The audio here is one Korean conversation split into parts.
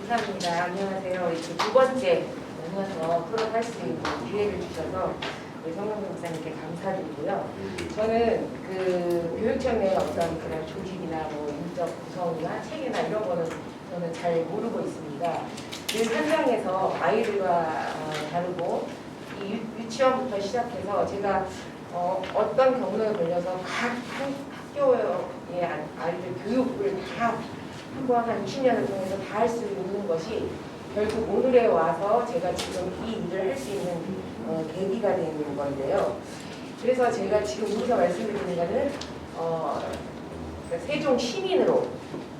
감사합니다. 안녕하세요. 이렇게 두 번째 만나서 토론할 수 있는 기회를 주셔서 성명 목사님께 감사드리고요. 저는 그 교육청 내 어떤 그런 조직이나 뭐 인적 구성이나 체계나 이런 거는 저는 잘 모르고 있습니다. 그 현장에서 아이들과 다루고 이 유치원부터 시작해서 제가 어떤 경로에 걸려서 각 학교의 아이들 교육을 다 한 20년을 통해서 다 할 수 있는 것이 결국 오늘에 와서 제가 지금 이 일을 할 수 있는 계기가 되는 건데요. 그래서 제가 지금 여기서 말씀드리는 거는 세종 시민으로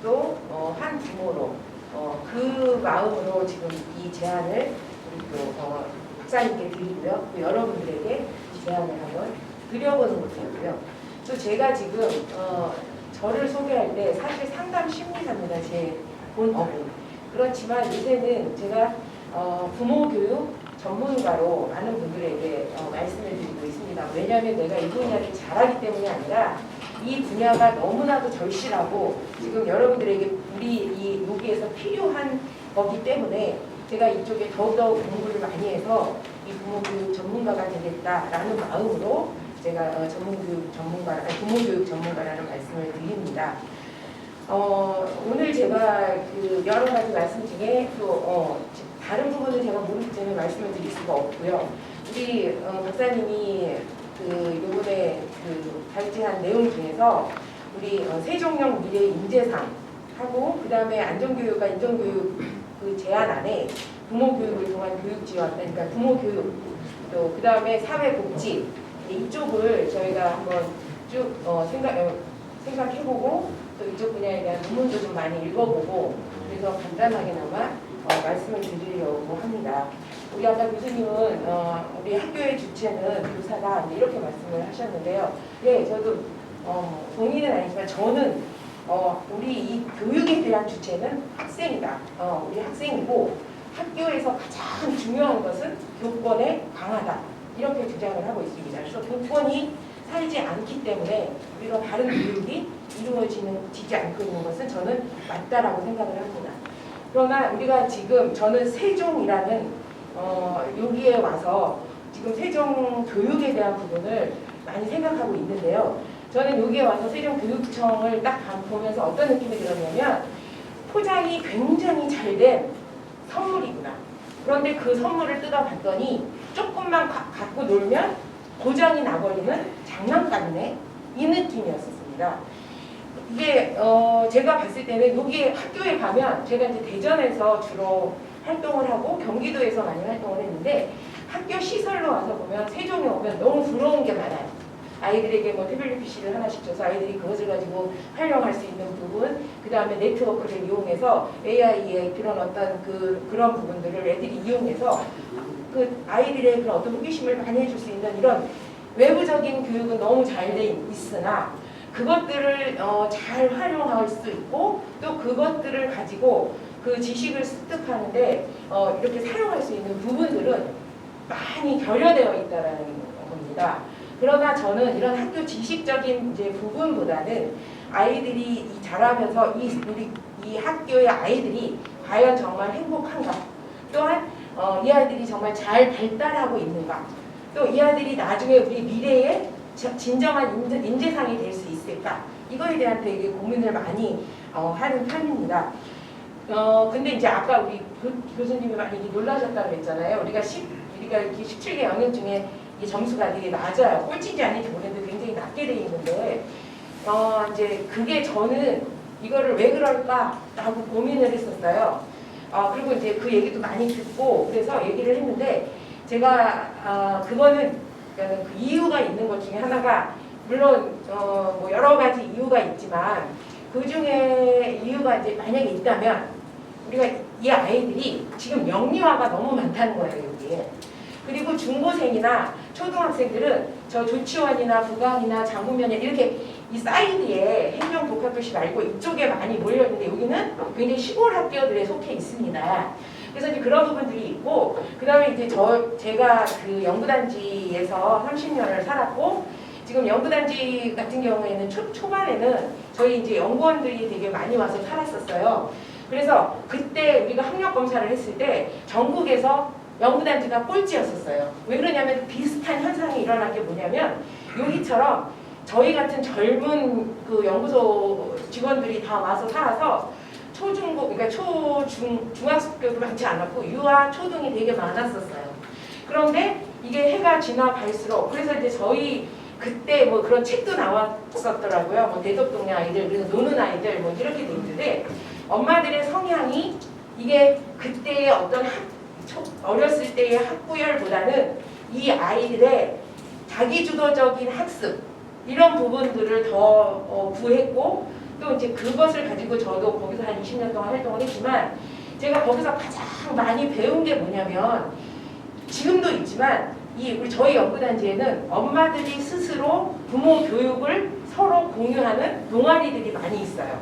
또 한 부모로 그 마음으로 지금 이 제안을 우리 또 목사님께 드리고요. 또 여러분들에게 제안을 한번 드려보는 것이고요. 또 제가 지금 저를 소개할 때 사실 상담 심리사입니다. 제 본업은. 그렇지만 요새는 제가 부모 교육 전문가로 많은 분들에게 말씀을 드리고 있습니다. 왜냐하면 내가 이 분야를 잘하기 때문이 아니라 이 분야가 너무나도 절실하고 지금 여러분들에게 우리 여기에서 필요한 거기 때문에 제가 이쪽에 더더욱 공부를 많이 해서 이 부모 교육 전문가가 되겠다라는 마음으로 제가 부모교육 전문가라는 말씀을 드립니다. 오늘 제가 그 여러 가지 말씀 중에 또 다른 부분은 제가 모르기 때문에 말씀을 드릴 수가 없고요. 우리 박사님이 요번에 발제한 내용 중에서 우리 세종역 미래 인재상 하고 그 다음에 안전교육과 인정교육 그 제안 안에 부모교육을 통한 교육 지원, 그러니까 부모교육 또 그 다음에 사회복지 이쪽을 저희가 한번 쭉 생각해보고 또 이쪽 분야에 대한 논문도 좀 많이 읽어보고 그래서 간단하게나마 말씀을 드리려고 합니다. 우리 아까 교수님은 우리 학교의 주체는 교사다 이렇게 말씀을 하셨는데요. 네, 저도 동의는 아니지만 저는 우리 이 교육에 대한 주체는 학생이다. 우리 학생이고 학교에서 가장 중요한 것은 교권의 강화다. 이렇게 주장을 하고 있습니다. 그래서 교권이 살지 않기 때문에 우리가 바른 교육이 이루어지지 않고 있는 것은 저는 맞다라고 생각을 합니다. 그러나 우리가 지금 저는 세종이라는 여기에 와서 지금 세종 교육에 대한 부분을 많이 생각하고 있는데요. 저는 여기에 와서 세종교육청을 딱 보면서 어떤 느낌이 들었냐면 포장이 굉장히 잘된 선물이구나. 그런데 그 선물을 뜯어봤더니 조금만 갖고 놀면 고장이 나버리는 장난감이네. 이 느낌이었습니다. 이게 제가 봤을 때는 여기 학교에 가면 제가 이제 대전에서 주로 활동을 하고 경기도에서 많이 활동을 했는데 학교 시설로 와서 보면 세종에 오면 너무 부러운 게 많아요. 아이들에게 뭐 태블릿 PC를 하나씩 줘서 아이들이 그것을 가지고 활용할 수 있는 부분, 그 다음에 네트워크를 이용해서 AI의 그런 어떤 그런 부분들을 애들이 이용해서 그 아이들의 그런 어떤 호기심을 많이 해줄 수 있는 이런 외부적인 교육은 너무 잘 돼 있으나 그것들을 잘 활용할 수 있고 또 그것들을 가지고 그 지식을 습득하는데 이렇게 사용할 수 있는 부분들은 많이 결여되어 있다는 겁니다. 그러나 저는 이런 학교 지식적인 이제 부분보다는 아이들이 자라면서 이 학교의 아이들이 과연 정말 행복한가? 또한 이 아이들이 정말 잘 발달하고 있는가? 또 이 아이들이 나중에 우리 미래에 진정한 인재상이 될 수 있을까? 이거에 대한 되게 고민을 많이 하는 편입니다. 근데 이제 아까 우리 교수님이 많이 놀라셨다고 했잖아요. 우리가 이렇게 17개 영역 중에 이 점수가 되게 낮아요. 꼴찌인지 아닌지 모르겠는데 굉장히 낮게 돼 있는데 이제 그게 저는 이거를 왜 그럴까라고 고민을 했었어요. 그리고 이제 그 얘기도 많이 듣고 그래서 얘기를 했는데 제가 그거는 그 이유가 있는 것 중에 하나가 물론 뭐 여러 가지 이유가 있지만 그 중에 이유가 이제 만약에 있다면 우리가 이 아이들이 지금 영리화가 너무 많다는 거예요 여기에. 그리고 중고생이나 초등학생들은 저 조치원이나 부강이나 장구면이 이렇게 이 사이드에 행정복합도시 말고 이쪽에 많이 몰려있는데 여기는 굉장히 시골 학교들에 속해 있습니다. 그래서 이제 그런 부분들이 있고 그 다음에 이제 제가 그 연구단지에서 30년을 살았고 지금 연구단지 같은 경우에는 초반에는 저희 이제 연구원들이 되게 많이 와서 살았었어요. 그래서 그때 우리가 학력 검사를 했을 때 전국에서 연구단지가 꼴찌였었어요. 왜 그러냐면 비슷한 현상이 일어난 게 뭐냐면 여기처럼 저희 같은 젊은 그 연구소 직원들이 다 와서 살아서 초중고, 그러니까 중학교도 많지 않았고 유아, 초등이 되게 많았었어요. 그런데 이게 해가 지나갈수록 그래서 이제 저희 그때 뭐 그런 책도 나왔었더라고요. 뭐 대덕동네 아이들, 그래서 노는 아이들 뭐 이렇게 돼 있는데 엄마들의 성향이 이게 그때의 어떤 어렸을 때의 학구열보다는 이 아이들의 자기주도적인 학습 이런 부분들을 더 구했고 또 이제 그것을 가지고 저도 거기서 한 20년 동안 활동을 했지만 제가 거기서 가장 많이 배운 게 뭐냐면 지금도 있지만 우리 저희 연구단지에는 엄마들이 스스로 부모 교육을 서로 공유하는 동아리들이 많이 있어요.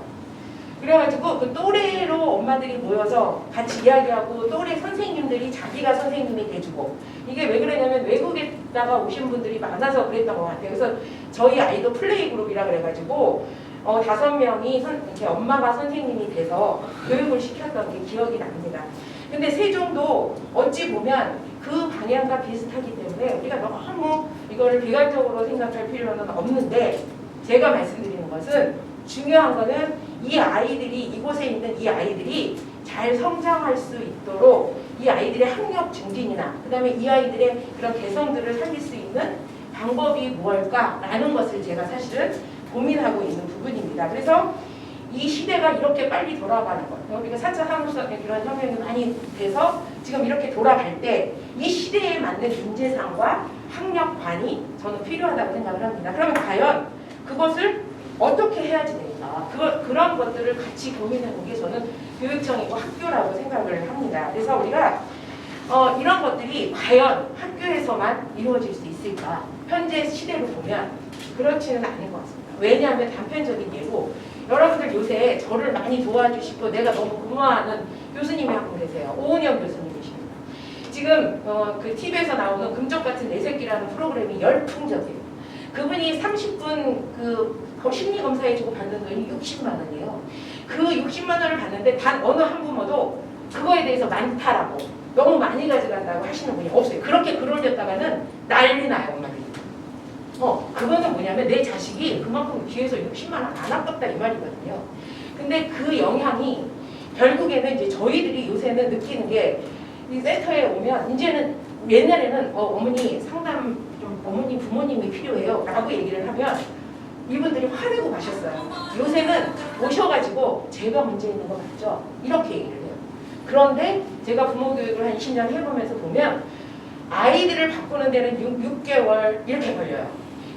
그래가지고 그 또래로 엄마들이 모여서 같이 이야기하고 또래 선생님들이 자기가 선생님이 돼주고 이게 왜 그러냐면 외국에다가 오신 분들이 많아서 그랬던 것 같아요. 그래서 저희 아이도 플레이 그룹이라 그래가지고 5명이 이렇게 엄마가 선생님이 돼서 교육을 시켰던 게 기억이 납니다. 근데 세종도 어찌 보면 그 방향과 비슷하기 때문에 우리가 너무 이거를 비관적으로 생각할 필요는 없는데 제가 말씀드리는 것은 중요한 거는 이 아이들이 이곳에 있는 이 아이들이 잘 성장할 수 있도록 이 아이들의 학력 증진이나 그 다음에 이 아이들의 그런 개성들을 살릴 수 있는 방법이 무엇일까라는 것을 제가 사실은 고민하고 있는 부분입니다. 그래서 이 시대가 이렇게 빨리 돌아가는 것, 우리가 4차 산업革命 이런 혁명이 많이 돼서 지금 이렇게 돌아갈 때 이 시대에 맞는 인재상과 학력관이 저는 필요하다고 생각을 합니다. 그러면 과연 그것을 어떻게 해야지 되는가? 그런 것들을 같이 고민하는 게 저는 교육청이고 학교라고 생각을 합니다. 그래서 우리가 이런 것들이 과연 학교에서만 이루어질 수 있을까? 현재 시대로 보면 그렇지는 않은 것 같습니다. 왜냐하면 단편적인 예로 여러분들 요새 저를 많이 도와주시고 내가 너무 고마워하는 교수님이 한 분 계세요. 오은영 교수님이십니다. 지금 그 TV에서 나오는 금쪽같은 내 새끼라는 프로그램이 열풍적이에요. 그분이 30분 그 심리검사해주고 받는 돈이 60만 원이에요. 그 60만 원을 받는데 단 어느 한 부모도 그거에 대해서 많다라고 너무 많이 가져간다고 하시는 분이 없어요. 그렇게 글 올렸다가는 난리 나요, 엄마들이. 그거는 뭐냐면 내 자식이 그만큼 뒤에서 60만 원 안 아깝다 이 말이거든요. 근데 그 영향이 결국에는 이제 저희들이 요새는 느끼는 게 이 센터에 오면 이제는 옛날에는 어머니 상담 좀 어머니 부모님이 필요해요 라고 얘기를 하면 이분들이 화내고 가셨어요. 요새는 오셔가지고 제가 문제 있는 거 맞죠? 이렇게 얘기를 해요. 그런데 제가 부모 교육을 한 20년 해보면서 보면 아이들을 바꾸는 데는 6개월 이렇게 걸려요.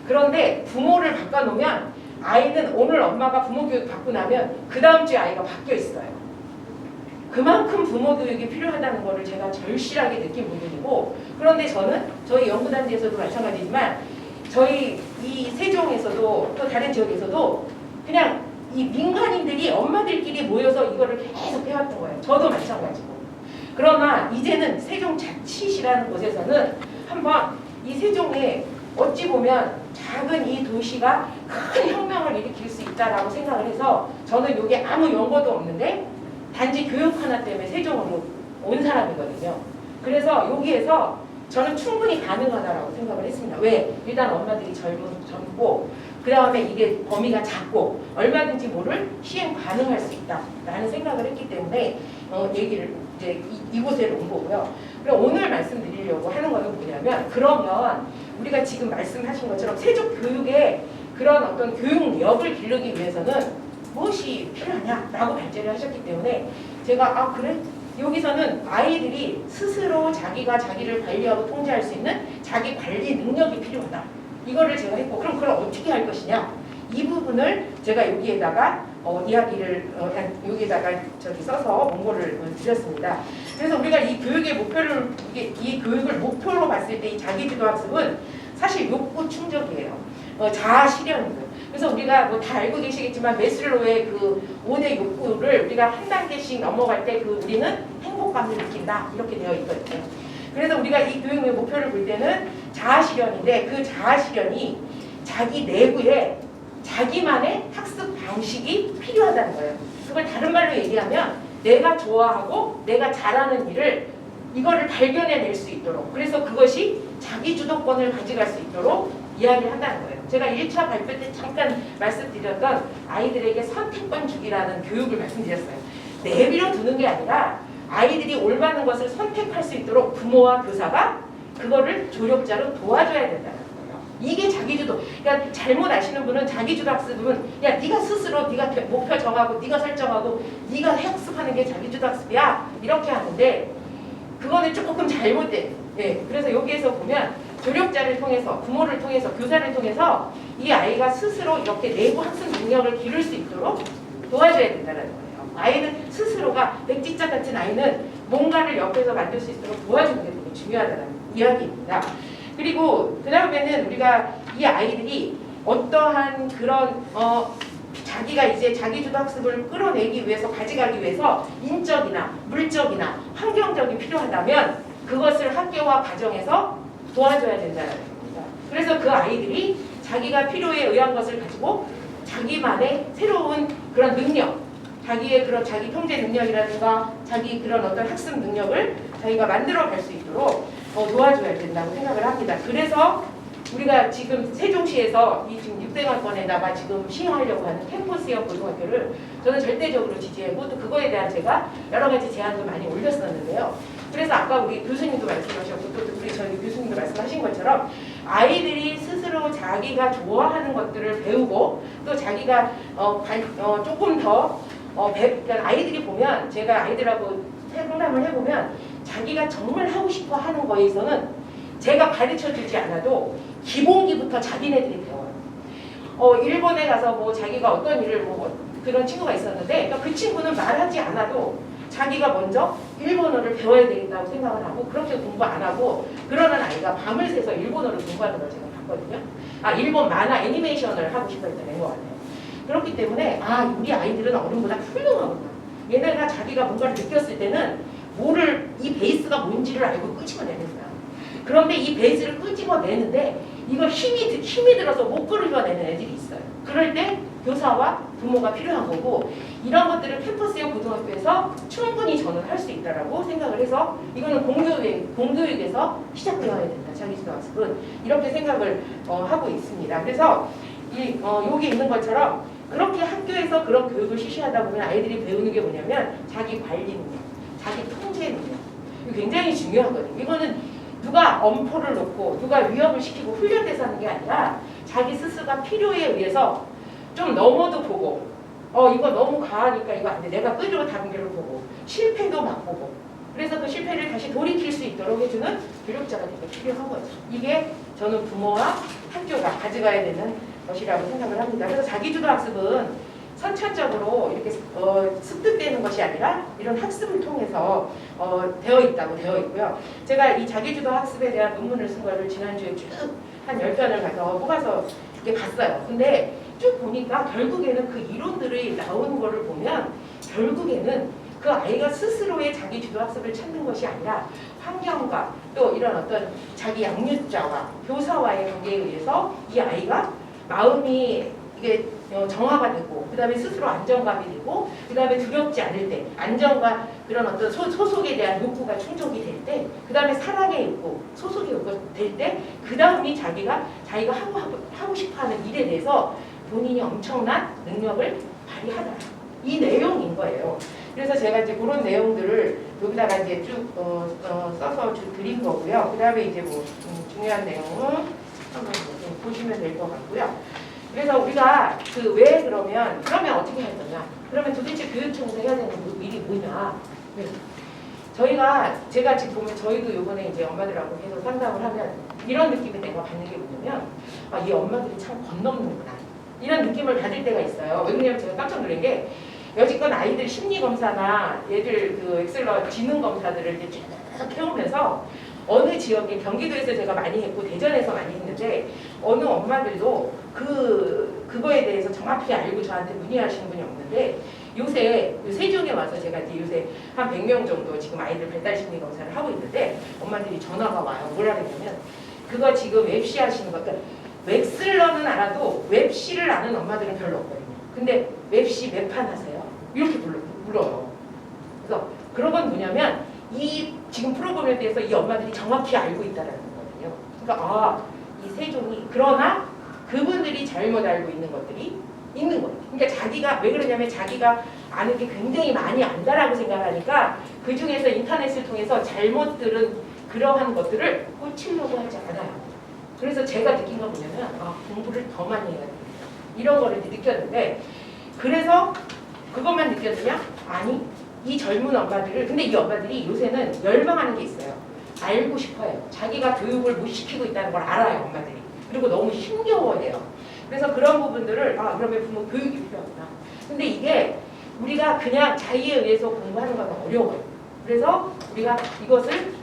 그런데 부모를 바꿔놓으면 아이는 오늘 엄마가 부모 교육 받고 나면 그 다음 주에 아이가 바뀌어 있어요. 그만큼 부모 교육이 필요하다는 것을 제가 절실하게 느낀 부분이고 그런데 저는 저희 연구단지에서도 마찬가지지만 저희 이 세종에서도 또 다른 지역에서도 그냥 이 민간인들이 엄마들끼리 모여서 이거를 계속 해왔던 거예요. 저도 마찬가지고. 그러나 이제는 세종자치시라는 곳에서는 한번 이 세종에 어찌 보면 작은 이 도시가 큰 혁명을 일으킬 수 있다라고 생각을 해서 저는 이게 아무 연고도 없는데 단지 교육 하나 때문에 세종으로 온 사람이거든요. 그래서 여기에서 저는 충분히 가능하다라고 생각을 했습니다. 왜? 일단 엄마들이 젊고 그 다음에 이게 범위가 작고 얼마든지 뭐를 시행 가능할 수 있다라는 생각을 했기 때문에 얘기를 이제 이곳에 온 거고요. 그리고 오늘 말씀드리려고 하는 거는 뭐냐면 그러면 우리가 지금 말씀하신 것처럼 세종 교육의 그런 어떤 교육력을 기르기 위해서는 무엇이 필요하냐라고 발제를 하셨기 때문에 제가 그래? 여기서는 아이들이 스스로 자기가 자기를 관리하고 통제할 수 있는 자기 관리 능력이 필요하다. 이거를 제가 했고 그럼 그걸 어떻게 할 것이냐 이 부분을 제가 여기에다가 이야기를 여기에다가 써서 원고를 드렸습니다. 그래서 우리가 이 교육의 목표를 이 교육을 목표로 봤을 때 이 자기주도 학습은 사실 욕구 충족이에요. 자아 실현이고요. 그래서 우리가 뭐 다 알고 계시겠지만 메슬로의 그 5대 욕구를 우리가 한 단계씩 넘어갈 때 우리는 행복감을 느낀다 이렇게 되어 있거든요. 그래서 우리가 이 교육의 목표를 볼 때는 자아 실현인데 그 자아 실현이 자기 내부에 자기만의 학습 방식이 필요하다는 거예요. 그걸 다른 말로 얘기하면 내가 좋아하고 내가 잘하는 일을 이거를 발견해낼 수 있도록, 그래서 그것이 자기 주도권을 가져갈 수 있도록 이야기를 한다는 거예요. 제가 1차 발표 때 잠깐 말씀드렸던 아이들에게 선택권 주기라는 교육을 말씀드렸어요. 내비로 두는 게 아니라 아이들이 올바른 것을 선택할 수 있도록 부모와 교사가 그거를 조력자로 도와줘야 된다는 거예요. 이게 자기주도. 그러니까 잘못 아시는 분은 자기주도 학습은 야 네가 스스로 네가 목표 정하고 네가 설정하고 네가 학습하는 게 자기주도 학습이야 이렇게 하는데 그거는 조금 잘못된. 예, 그래서 여기에서 보면 조력자를 통해서 부모를 통해서 교사를 통해서 이 아이가 스스로 이렇게 내부 학습 능력을 기를 수 있도록 도와줘야 된다는 거예요. 아이는 스스로가 백지자 같은 아이는 뭔가를 옆에서 만들 수 있도록 도와주는 게 되게 중요하다는 이야기입니다. 그리고 그 다음에는 우리가 이 아이들이 어떠한 그런 자기가 이제 자기주도 학습을 끌어내기 위해서 가져가기 위해서 인적이나 물적이나 환경적이 필요하다면 그것을 학교와 가정에서 도와줘야 된다는 겁니다. 그래서 그 아이들이 자기가 필요에 의한 것을 가지고 자기만의 새로운 그런 능력, 자기의 그런 자기 통제 능력이라든가 자기 그런 어떤 학습 능력을 자기가 만들어갈 수 있도록 도와줘야 된다고 생각을 합니다. 그래서 우리가 지금 세종시에서 이 지금 6대강권에다가 지금 시행하려고 하는 캠퍼스형 고등학교를 저는 절대적으로 지지하고 또 그거에 대한 제가 여러 가지 제안도 많이 올렸었는데요. 그래서 아까 우리 교수님도 말씀하셨고 또 우리 저희 교수님도 말씀하신 것처럼 아이들이 스스로 자기가 좋아하는 것들을 배우고 또 자기가 조금 더 그러니까 아이들이 보면 제가 아이들하고 상담을 해보면 자기가 정말 하고 싶어 하는 거에서는 제가 가르쳐주지 않아도 기본기부터 자기네들이 배워요. 일본에 가서 뭐 자기가 어떤 일을 그런 친구가 있었는데 그러니까 그 친구는 말하지 않아도 자기가 먼저 일본어를 배워야 되겠다고 생각을 하고 그렇게 공부 안 하고 그러는 아이가 밤을 새서 일본어를 공부하는 걸 제가 봤거든요. 일본 만화 애니메이션을 하고 싶어 했던 것 같아요. 그렇기 때문에 우리 아이들은 어른보다 훌륭하구나. 얘네가 자기가 뭔가를 느꼈을 때는 이 베이스가 뭔지를 알고 끄집어내는 거야. 그런데 이 베이스를 끄집어내는데 이거 힘이 들어서 못 끄집어내는 애들이 있어요. 그럴 때 교사와 부모가 필요한 거고 이런 것들을 캠퍼스형 고등학교에서 충분히 저는 할 수 있다라고 생각을 해서 이거는 공교육에서 시작되어야 된다. 자기주도 학습은 이렇게 생각을 하고 있습니다. 그래서 여기 있는 것처럼 그렇게 학교에서 그런 교육을 실시하다 보면 아이들이 배우는 게 뭐냐면 자기 관리 능력, 자기 통제 능력. 이거 굉장히 중요하거든요. 이거는 누가 엄포를 놓고 누가 위협을 시키고 훈련돼서 하는 게 아니라 자기 스스로가 필요에 의해서 좀 넘어도 보고 이거 너무 과하니까 이거 안 돼. 내가 끄지고 다른 길을 보고 실패도 맛보고 그래서 그 실패를 다시 돌이킬 수 있도록 해주는 교육자가 되게 필요한 거죠. 이게 저는 부모와 학교가 가져가야 되는 것이라고 생각을 합니다. 그래서 자기주도 학습은 선천적으로 이렇게 습득되는 것이 아니라 이런 학습을 통해서 되어 있고요. 제가 이 자기주도 학습에 대한 논문을 쓴 거를 지난주에 쭉 한 10편을 가서 뽑아서 이렇게 봤어요. 근데 쭉 보니까 결국에는 그 이론들이 나오는 거를 보면 결국에는 그 아이가 스스로의 자기주도 학습을 찾는 것이 아니라 환경과 또 이런 어떤 자기 양육자와 교사와의 관계에 의해서 이 아이가 마음이 이게 정화가 되고 그 다음에 스스로 안정감이 되고 그 다음에 두렵지 않을 때 안정과 그런 어떤 소속에 대한 욕구가 충족이 될 때 그 다음에 사랑의 욕구, 소속의 욕구가 될 때 그 다음이 자기가 하고 싶어하는 일에 대해서 본인이 엄청난 능력을 발휘하더라. 이 내용인 거예요. 그래서 제가 이제 그런 내용들을 여기다가 이제 쭉 써서 드린 거고요. 그 다음에 이제 뭐 중요한 내용은 한번 좀 보시면 될 것 같고요. 그래서 우리가 그러면 어떻게 할 거냐? 그러면 도대체 교육청에서 해야 되는 일이 뭐냐? 제가 지금 보면 저희도 요번에 이제 엄마들하고 계속 상담을 하면 이런 느낌을 내가 받는 게 뭐냐면 이 엄마들이 참 건넘는구나. 이런 느낌을 받을 때가 있어요. 왜냐면 제가 깜짝 놀란 게 여지껏 아이들 심리 검사나 얘들 그 엑셀러 지능 검사들을 이제 쭉 해오면서 어느 지역에 경기도에서 제가 많이 했고 대전에서 많이 했는데 어느 엄마들도 그거에 대해서 정확히 알고 저한테 문의하시는 분이 없는데 요새 세종에 와서 제가 이제 요새 한 100명 정도 지금 아이들 발달 심리 검사를 하고 있는데 엄마들이 전화가 와요. 뭐라 그러냐면 그거 지금 웹시 하시는 거 그러니까 웹슬러는 알아도 웹시를 아는 엄마들은 별로 없거든요. 근데 웹시 몇 판 하세요? 이렇게 물어요. 그런 건 뭐냐면 이 지금 프로그램에 대해서 이 엄마들이 정확히 알고 있다라는 거거든요. 그러니까 이 세종이 그러나 그분들이 잘못 알고 있는 것들이 있는 거예요. 그러니까 자기가 왜 그러냐면 자기가 아는 게 굉장히 많이 안다라고 생각하니까 그 중에서 인터넷을 통해서 잘못 들은 그러한 것들을 고치려고 하지 않아요. 그래서 제가 느낀 건 뭐냐면 공부를 더 많이 해야 돼. 이런 거를 느꼈는데 그래서 그것만 느꼈느냐? 아니 이 젊은 엄마들을 근데 이 엄마들이 요새는 열망하는 게 있어요. 알고 싶어요. 자기가 교육을 못 시키고 있다는 걸 알아요. 엄마들이. 그리고 너무 힘겨워해요. 그래서 그런 부분들을 그러면 부모 교육이 필요하구나. 근데 이게 우리가 그냥 자의에 의해서 공부하는 건 어려워요. 그래서 우리가 이것을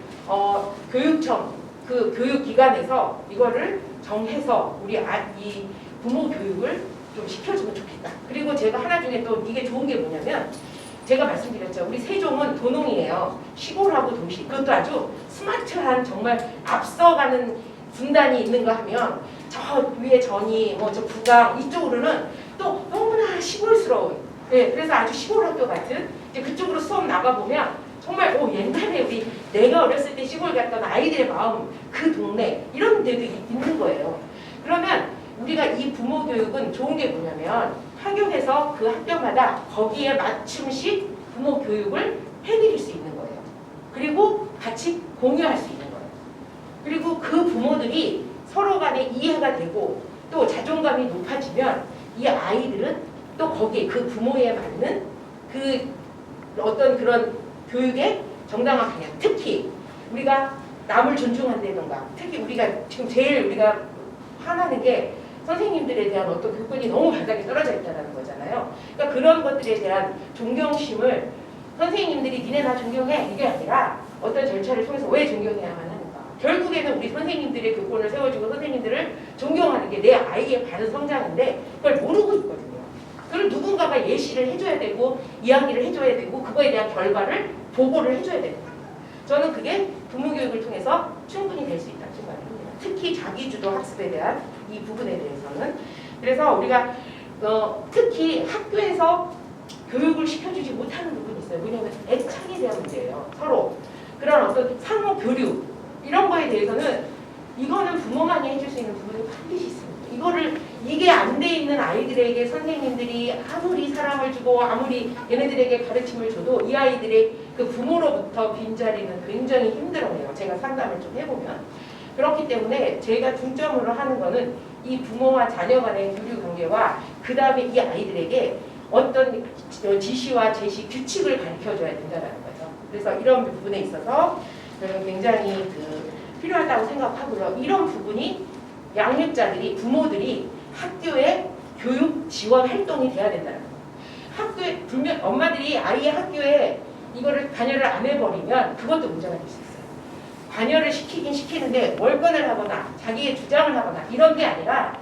교육청 그 교육기관에서 이거를 정해서 우리 이 부모 교육을 좀 시켜주면 좋겠다. 그리고 제가 하나 중에 또 이게 좋은 게 뭐냐면 제가 말씀드렸죠. 우리 세종은 도농이에요. 시골하고 도시. 그것도 아주 스마트한 정말 앞서가는 분단이 있는가 하면 저 위에 전이 저 부강 이쪽으로는 또 너무나 시골스러운 그래서 아주 시골 학교 같은 이제 그쪽으로 수업 나가보면 정말 옛날에 내가 어렸을 때 시골 갔던 아이들의 마음 그 동네 이런 데도 있는 거예요. 그러면 우리가 이 부모 교육은 좋은 게 뭐냐면 학교에서 그 학교마다 거기에 맞춤식 부모 교육을 해드릴 수 있는 거예요. 그리고 같이 공유할 수 있는 거예요. 그리고 그 부모들이 서로 간에 이해가 되고 또 자존감이 높아지면 이 아이들은 또 거기에 그 부모에 맞는 그 어떤 그런 교육의 정당한 방향 특히 우리가 남을 존중한다던가 특히 우리가 지금 제일 우리가 화나는 게 선생님들에 대한 어떤 교권이 너무 바닥에 떨어져 있다는 거잖아요. 그러니까 그런 것들에 대한 존경심을 선생님들이 니네 나 존경해 이게 아니라 어떤 절차를 통해서 왜 존경해야만 하는가. 결국에는 우리 선생님들의 교권을 세워주고 선생님들을 존경하는 게 내 아이의 바른 성장인데 그걸 모르고 있거든요. 그걸 누군가가 예시를 해줘야 되고 이야기를 해줘야 되고 그거에 대한 결과를 보고를 해줘야 되는 거예요. 저는 그게 부모교육을 통해서 충분히 될 수 있다고 생각합니다. 특히 자기주도 학습에 대한 이 부분에 대해서는 그래서 우리가 특히 학교에서 교육을 시켜주지 못하는 부분이 있어요. 뭐냐면 애착에 대한 문제예요. 서로 그런 어떤 상호 교류 이런 거에 대해서는 이거는 부모만이 해줄 수 있는 부분이 반드시 있습니다. 이게 안 돼 있는 아이들에게 선생님들이 아무리 사랑을 주고 아무리 얘네들에게 가르침을 줘도 이 아이들의 그 부모로부터 빈자리는 굉장히 힘들어요. 제가 상담을 좀 해보면. 그렇기 때문에 제가 중점으로 하는 거는 이 부모와 자녀 간의 교류 관계와 그 다음에 이 아이들에게 어떤 지시와 제시, 규칙을 가르쳐줘야 된다는 거죠. 그래서 이런 부분에 있어서 저는 굉장히 필요하다고 생각하고요. 이런 부분이 양육자들이, 부모들이 학교에 교육 지원 활동이 돼야 된다는 거예요. 학교에, 엄마들이 아이의 학교에 이거를 관여를 안 해버리면 그것도 문제가 될 수 있어요. 관여를 시키긴 시키는데 월권을 하거나 자기의 주장을 하거나 이런 게 아니라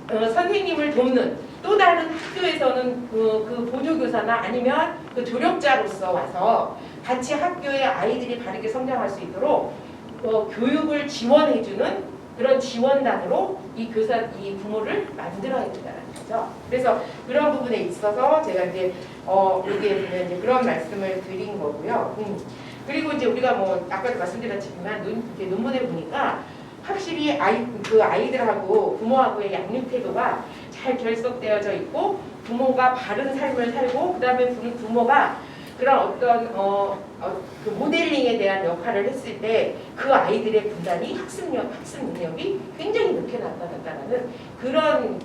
선생님을 돕는 또 다른 학교에서는 그 보조교사나 아니면 그 조력자로서 와서 같이 학교의 아이들이 바르게 성장할 수 있도록 교육을 지원해주는 그런 지원단으로 이 부모를 만들어야 된다는 거죠. 그래서 그런 부분에 있어서 제가 이제 여기에 보면 이제 그런 말씀을 드린 거고요. 그리고 이제 우리가 아까도 말씀드렸지만 논문에 보니까 확실히 아이들하고 부모하고의 양육 태도가 잘 결속되어져 있고 부모가 바른 삶을 살고 그 다음에 부모가 그런 어떤 그 모델링에 대한 역할을 했을 때 그 아이들의 분단이 학습 능력이 굉장히 높게 나타났다는 그런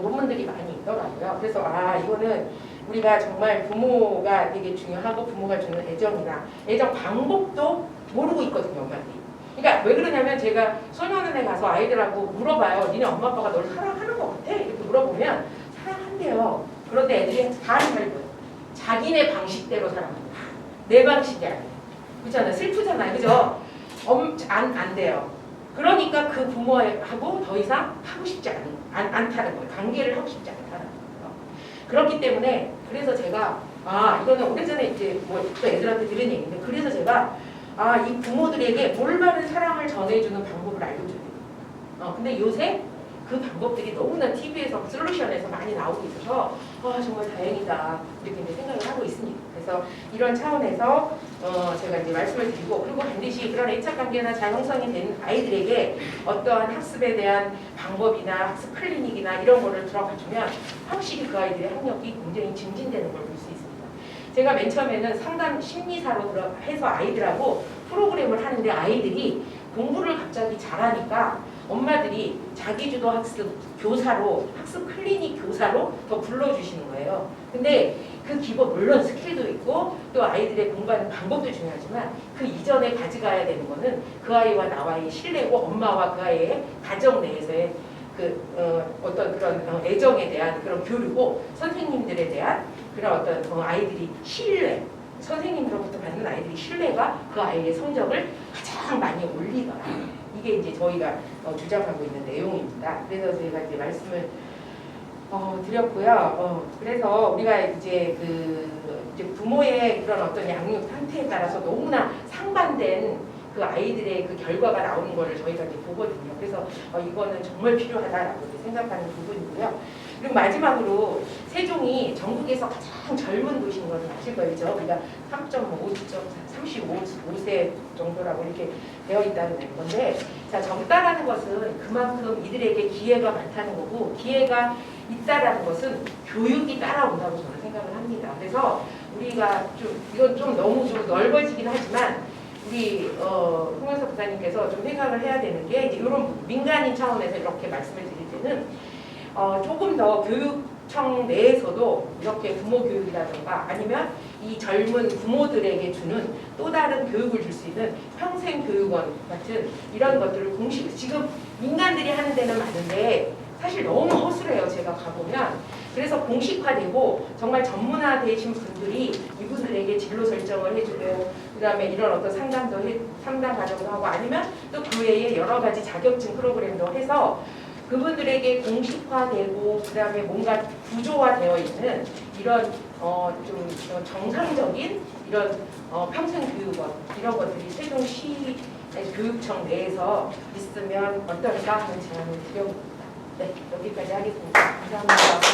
논문들이 많이 있더라고요. 그래서 이거는 우리가 정말 부모가 되게 중요하고 부모가 주는 애정이나 애정 방법도 모르고 있거든요, 엄마들이. 그러니까 왜 그러냐면 제가 소년원에 가서 아이들하고 물어봐요. 니네 엄마 아빠가 널 사랑하는 것 같아? 이렇게 물어보면 사랑한대요. 그런데 애들이 다 살고요. 자기네 방식대로 사랑한다. 내 방식이 아니에요. 그렇잖아요. 슬프잖아요. 그죠? 안 돼요. 그러니까 그 부모하고 더 이상 하고 싶지 않다는 거예요. 관계를 하고 싶지 않다는 거예요. 그렇기 때문에 그래서 제가 이거는 오래전에 이제 또 애들한테 들은 얘기인데 그래서 제가 이 부모들에게 올바른 사랑을 전해주는 방법을 알려줘야 돼요. 근데 요새 그 방법들이 너무나 TV에서 솔루션에서 많이 나오고 있어서 정말 다행이다 이렇게 생각을 하고 있습니다. 그래서 이런 차원에서 제가 이제 말씀을 드리고, 그리고 반드시 그런 애착 관계나 잘 형성이 된 아이들에게 어떠한 학습에 대한 방법이나 학습 클리닉이나 이런 거를 들어가주면 확실히 그 아이들의 학력이 굉장히 증진되는 걸 볼 수 있습니다. 제가 맨 처음에는 상담 심리사로 해서 아이들하고 프로그램을 하는데 아이들이 공부를 갑자기 잘하니까 엄마들이 자기주도 학습 교사로, 학습 클리닉 교사로 더 불러주시는 거예요. 근데 그 기본, 물론 스킬도 있고 또 아이들의 공부하는 방법도 중요하지만 그 이전에 가져가야 되는 거는 그 아이와 나와의 신뢰고 엄마와 그 아이의 가정 내에서의 어떤 그런 애정에 대한 그런 교류고 선생님들에 대한 그런 어떤 아이들이 신뢰, 선생님으로부터 받는 아이들이 신뢰가 그 아이의 성적을 가장 많이 올리더라. 이게 이제 저희가 주장하고 있는 내용입니다. 그래서 저희가 이제 말씀을 드렸고요. 그래서 우리가 이제 이제 부모의 그런 어떤 양육 상태에 따라서 너무나 상반된 그 아이들의 그 결과가 나오는 거를 저희가 이제 보거든요. 그래서 이거는 정말 필요하다라고 생각하는 부분이고요. 그리고 마지막으로 세종이 전국에서 가장 젊은 도시인 것은 아실 거죠. 우리가 35세 정도라고 이렇게 되어 있다는 건데, 자, 젊다라는 것은 그만큼 이들에게 기회가 많다는 거고, 기회가 있다라는 것은 교육이 따라온다고 저는 생각을 합니다. 그래서 우리가 이건 좀 너무 좀 넓어지긴 하지만 우리 홍영석 부사님께서 좀 생각을 해야 되는 게, 이제 이런 민간인 차원에서 이렇게 말씀을 드릴 때는 조금 더 교육청 내에서도 이렇게 부모 교육이라든가 아니면 이 젊은 부모들에게 주는 또 다른 교육을 줄 수 있는 평생교육원 같은 이런 것들을 지금 민간들이 하는 데는 많은데 사실 너무 허술해요. 제가 가보면. 그래서 공식화되고 정말 전문화되신 분들이 이분들에게 진로 설정을 해주고, 그 다음에 이런 어떤 상담 과정도 하고, 아니면 또 그 외에 여러 가지 자격증 프로그램도 해서 그분들에게 공식화되고, 그 다음에 뭔가 구조화되어 있는 이런 좀 정상적인 이런 평생교육원, 이런 것들이 세종시 교육청 내에서 있으면 어떨까 하는 제안을 드려봅니다. 네, 여기까지 하겠습니다. 감사합니다.